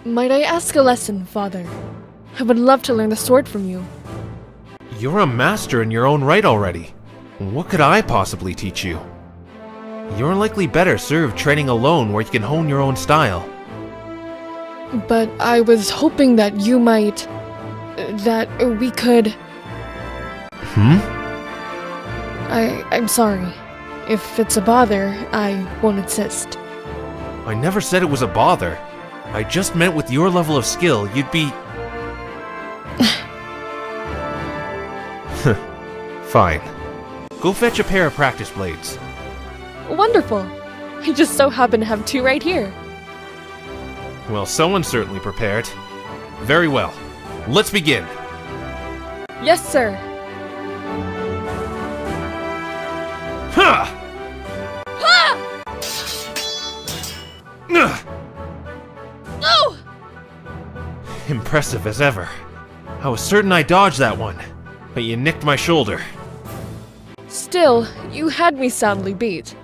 Might I ask a lesson, Father? I would love to learn the sword from you. You're a master in your own right already. What could I possibly teach you? You're likely better served training alone where you can hone your own style. But I was hoping that you might... that we could... I'm sorry. If it's a bother, I won't insist. I never said it was a bother. I just meant with your level of skill, you'd be... Fine. Go fetch a pair of practice blades. Wonderful. I just so happen to have two right here. Well, someone's certainly prepared. Very well. Let's begin. Yes, sir. Ha! No! Impressive as ever. I was certain I dodged that one, but you nicked my shoulder. Still, you had me soundly beat.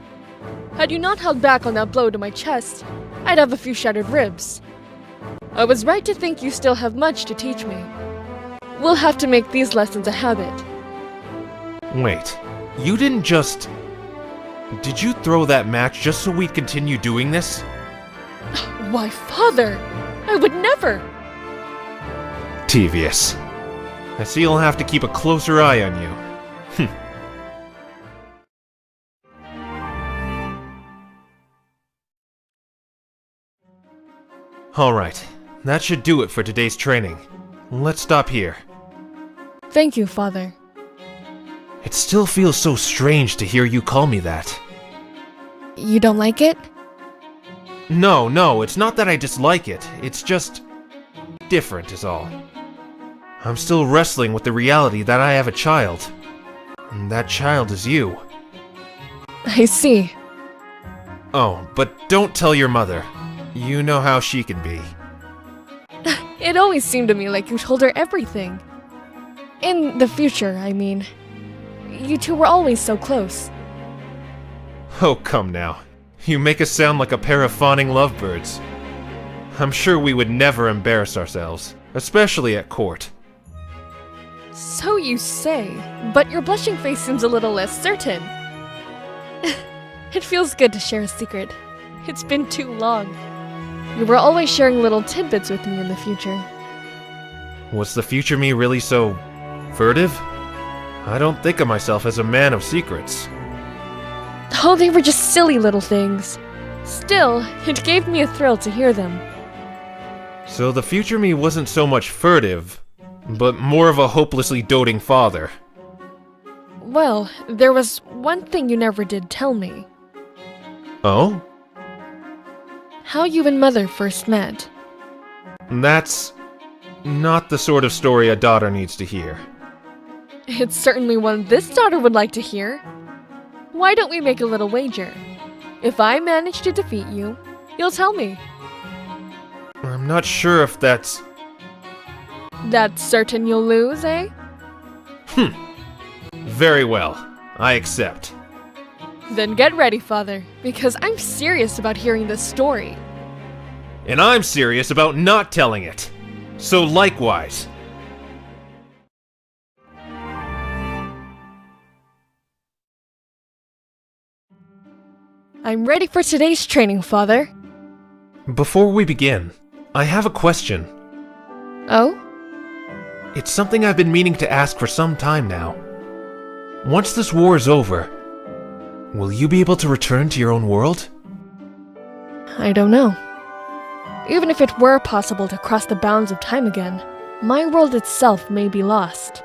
Had you not held back on that blow to my chest, I'd have a few shattered ribs. I was right to think you still have much to teach me. We'll have to make these lessons a habit. Wait, you didn't just... Did you throw that match just so we'd continue doing this? Why, Father! I would never! Devious. I see you'll have to keep a closer eye on you. Alright, that should do it for today's training. Let's stop here. Thank you, Father. It still feels so strange to hear you call me that. You don't like it? No, it's not that I dislike it. It's just... different is all. I'm still wrestling with the reality that I have a child. And that child is you. I see. Oh, but don't tell your mother. You know how she can be. It always seemed to me like you told her everything. In the future, I mean. You two were always so close. Oh, come now. You make us sound like a pair of fawning lovebirds. I'm sure we would never embarrass ourselves, especially at court. So you say, but your blushing face seems a little less certain. It feels good to share a secret. It's been too long. You were always sharing little tidbits with me in the future. Was the future me really so... furtive? I don't think of myself as a man of secrets. Oh, they were just silly little things. Still, it gave me a thrill to hear them. So the future me wasn't so much furtive, but more of a hopelessly doting father. Well, there was one thing you never did tell me. Oh? How you and Mother first met. That's... not the sort of story a daughter needs to hear. It's certainly one this daughter would like to hear. Why don't we make a little wager? If I manage to defeat you, you'll tell me. I'm not sure if that's... That's certain you'll lose, eh? Very well. I accept. Then get ready, Father, because I'm serious about hearing this story. And I'm serious about not telling it. So likewise. I'm ready for today's training, Father. Before we begin, I have a question. Oh? It's something I've been meaning to ask for some time now. Once this war is over, will you be able to return to your own world? I don't know. Even if it were possible to cross the bounds of time again, my world itself may be lost.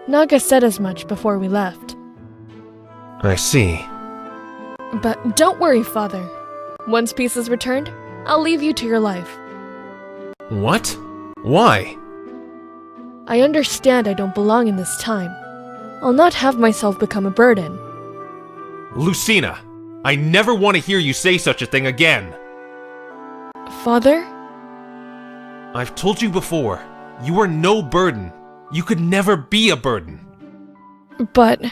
Naga said as much before we left. I see. But don't worry, Father. Once peace is returned, I'll leave you to your life. What? Why? I understand I don't belong in this time. I'll not have myself become a burden. Lucina, I never want to hear you say such a thing again. Father? I've told you before, you are no burden. You could never be a burden. But...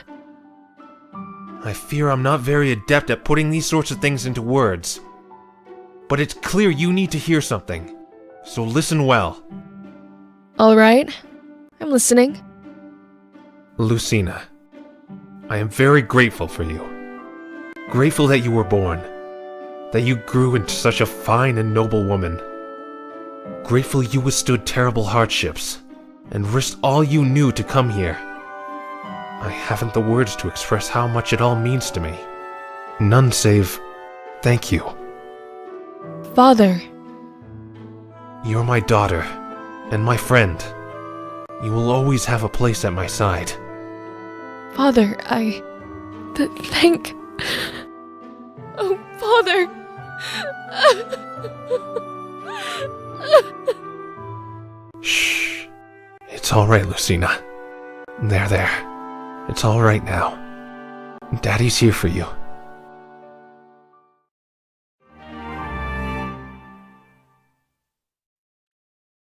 I fear I'm not very adept at putting these sorts of things into words. But it's clear you need to hear something. So listen well. Alright, I'm listening. Lucina, I am very grateful for you. Grateful that you were born. That you grew into such a fine and noble woman. Grateful you withstood terrible hardships and risked all you knew to come here. I haven't the words to express how much it all means to me. None save thank you. Father. You're my daughter and my friend. You will always have a place at my side. Father, thank... Oh, Father! Shh. It's alright, Lucina. There. It's alright now. Daddy's here for you.